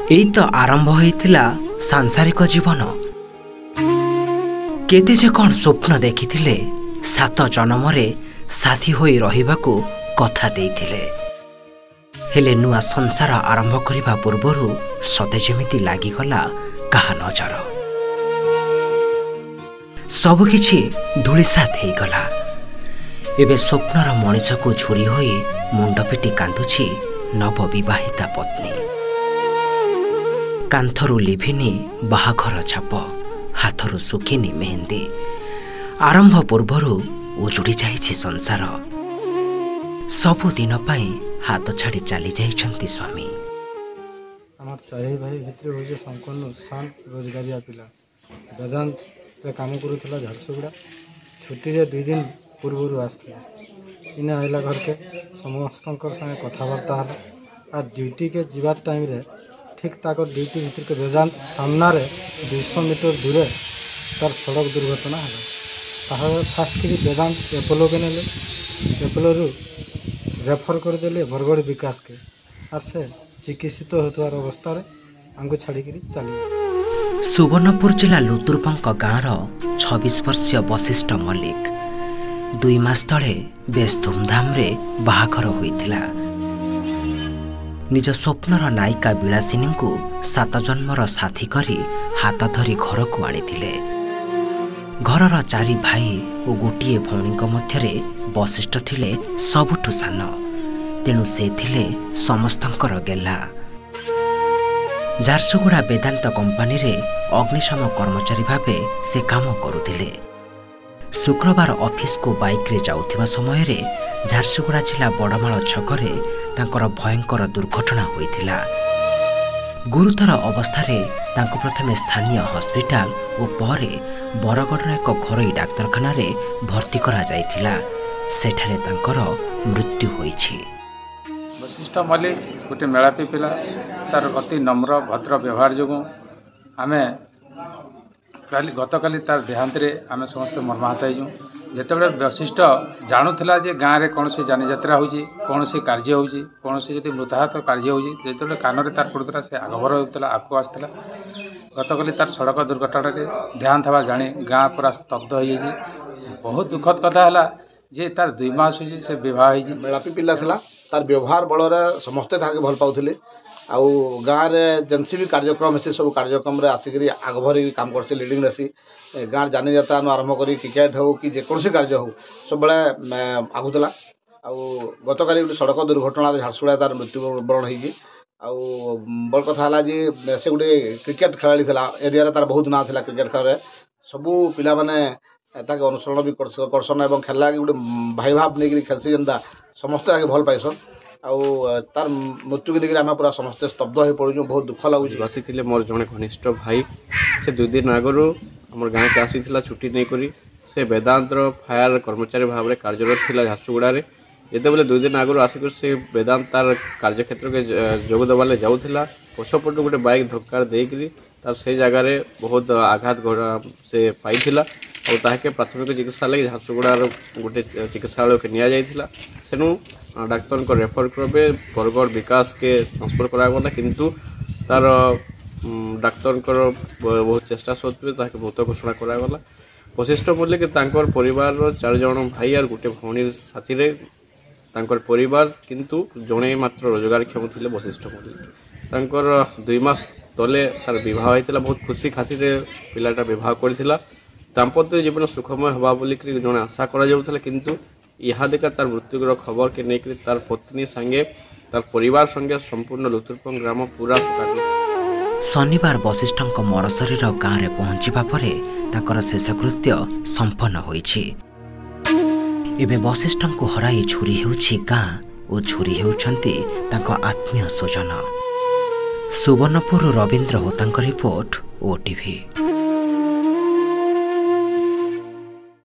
एई तो आरंभ होइतिला सांसारिक जीवन। केते जे कौन स्वप्न देखिथिले, 7 जन्मरे साथी होई रहिबाकू कथा देइथिले। हेले नुआ संसार आरंभ करिबा पूर्वरु सते जेमिति लागिगला काहा नजर। सब किछि धूलिसात हेगला। एबे स्वप्नर मनिष को झुरी होई मुंड पिटी कांदुछि नवविवाहिता पत्नी। कांथरु लिभिनी बाहाघर छाप, हाथरु सुखिनी मेहंदी। आरंभ पूर्वरु उजुड़ी जाइछि संसार। सबु दिन पाई हाथ छाड़ी चली जाइछंती स्वामी। आमार चारि भाई भितर होजे संपूर्ण शांत रोजगारिया पिला। वेदांत रे काम करूथला झारसुगुड़ा। छुट्टी रे 2 दिन पूर्वरु आसथिला। इने आइला घर के समस्तंकर संगे कथावार्ता हला। आ ड्यूटी के जीवार टाइम रे ठीक ताकर ड्यूटी भीतर के वेदांत सामना रे 200 मीटर दूरे तार सड़क दुर्घटना हला। ताहा फास्ट की वेदांत एपोलो के नेले। एपोलो रु रेफर कर देले बरगड़ विकास के। आर से चिकित्सित होतवार अवस्था रे आंगु छाड़ी करी चली। सुवर्णपुर जिला लुतुरपंक गाँव 26 वर्षीय वशिष्ठ मल्लिक 2 मास तले बेस धूमधाम रे बाहाघर होइतिला। निज स्वप्नर नायिका विलासिनी को 7 जन्मर साथी करी हाथ धरी घर को आनिथिले। घरर 4 भाई और गोटे भौणी मध्यरे वशिष्ठ थिले सबुठु सान। तेणु से थिले समस्तंकर गेला। झारसुगुड़ा वेदांत कंपानी रे अग्निशम कर्मचारी भावे से काम करुथिले। शुक्रवार ऑफिस को बाइक रे जाउथिबा समय रे झारसुगुड़ा जिला बड़माल छकरे तांकर भयंकर दुर्घटना होइथिला। गुरुतर अवस्था रे तांको प्रथमे स्थानीय हॉस्पिटल और परे बरगढ़ एक घरोई डाक्तरखाना रे भर्ती करा जाइथिला। सेठाले तांकर मृत्यु होइछि। वशिष्ठ मल्लिक गोटे मेलापी पिला। तार अति नम्र भद्र व्यवहार जो आमे गतकाली तार देहांत आम समस्त मर्माहत हो। जितेबाला वशिष्ठ जानूला जे गाँव में कौन जानी यात्रा होगी, कौन कार्य होगी, कौन जी मृताहत कार्य होगी, जिते कान में तार पड़ूला से आगभर होता आगू आसला। गतकाली तार सड़क दुर्घटना देहांत हवा जानी गाँ पूरा स्तब्ध हो जाए। बहुत दुखद कथा है जे तार 2 मास हो से विवाह हो। मेलापी पिला तार व्यवहार बल समस्ते भल पाते। आउ गाँव में जेनसी भी कार्यक्रम है सब कार्यक्रम आसिक आगभर काम कर लीडिंग रसी। गाँव जानी जाता आरंभ कर क्रिकेट हो कि जेकोसी कार्य हो सब बड़े आगुला। गतकाली गोटे सड़क दुर्घटना झारसुगुड़ा तार मृत्युवरण हो। बड़ कथा है से गोटे क्रिकेट खेलाड़ी था। एरिया तार बहुत ना था क्रिकेट खेल। सबू पिला माने अनुसरण भी करसन और खेलला गोटे भाई भाव नहीं खेलसी जेनता समस्ते आगे भल पाइसन। तार मृत्यु के लेकिन आम पूरा समस्ते स्तब्ध हो पड़ू। बहुत दुख लगुच। बसी थे मोर जड़े घनिष्ठ भाई से 2 दिन आगु आम गाँव के आसी छुट्टी नहीं करी। से वेदांत फायर कर्मचारी भाव में कार्यरत थी झारसुगुड़ा। जिते बले 2 दिन आगु आसिक से वेदांत तार कार्यक्षेत्र के जोग देवाले जाऊला। पछपट गोटे बाइक धक्का देकर तार से जगार बहुत आघात से पाई और ताके प्राथमिक चिकित्सा लगी झारसुगुड़ार गोटे चिकित्सालय के निया जाइथिला। सेनु डाक्तर को रेफर करबे बरगढ़ विकास के ट्रांसफर करागला। किंतु तार डाक्तर बहुत चेष्टा सत्वे ताके मृत घोषणा करागला। वशिष्ठ मल्लिक तांकर परिवार 4 जन भाई और गोटे भौणी साथी रे तांकर परिवार किंतु जणे मात्र रोजगारक्षम थिले वशिष्ठ मल्लिक। तांकर 2 मास तले तार विवाह होइतिला। बहुत खुशी खासी रे पिलाटा विवाह करथिला। दाम्पत्य जीवन सुखमय हवा बोलिक जड़े आशा करा। किंतु यहाँ देखा तार मृत्युर खबर के नहीं तार पत्नी संगे तार परिवार संगे संपूर्ण लुतुरपंक ग्राम पूरा शोकाकुल। शनिवार वशिष्ठ मर शरीर गाँव में पहुंचवा परे ताकर शेषकृत्य संपन्न होइछि। एबे वशिष्ठ को हराई झुरी होउछि गाँ और झुरी होउछंती ताको आत्मीय स्वजन। सुवर्णपुर रवींद्र होतांक रिपोर्ट OTV।